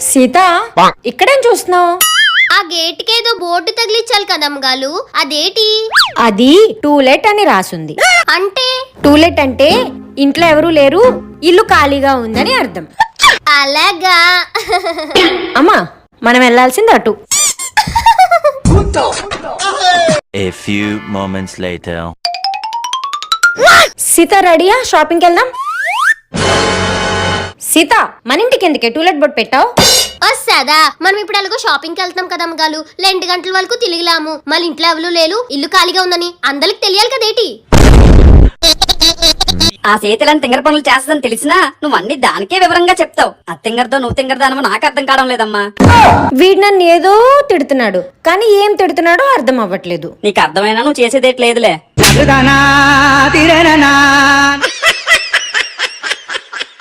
సీత ఇక్కడేం చూస్తున్నావు? ఆ గేట్ కేదో బోర్డు తగిలించాలి కదమ్మగాలు, అదేటి? అది టూలెట్ అని రాసుంది. అంటే టూలెట్ అంటే ఇంట్లో ఎవరూ లేరు, ఇల్లు ఖాళీగా ఉందని అర్థం. అలాగా? అమ్మా మనం వెళ్లాల్సింది అటు. A few moments later. Sita రెడీయా? షాపింగ్కి వెళ్దాం. సీత మన ఇంటికి ఎందుకే టూలెట్ బోర్డు పెట్టావు? వస్తాదా, మనం ఇప్పుడు అలాగో షాపింగ్కి వెళ్తాం కదమ్మగాలు. 2 గంటల వరకు తిరిగిలాము, మళ్ళీ ఇంట్లో ఎవరు లేరు, ఇల్లు ఖాళీగా ఉందని అందరికి తెలియాలి కదేటి? ఆ చేతులని తింగర పనులు చేస్తుందని తెలిసినా నువ్వు అన్ని దానికే వివరంగా చెప్తావు. ఆ తింగరతో నువ్వు తింగరదానమో నాకు అర్థం కావడం లేదమ్మా. వీడు నన్ను ఏదో తిడుతున్నాడు, కానీ ఏం తిడుతున్నాడో అర్థం అవ్వట్లేదు. నీకు అర్థమైనా నువ్వు చేసేదేట్లేదులే.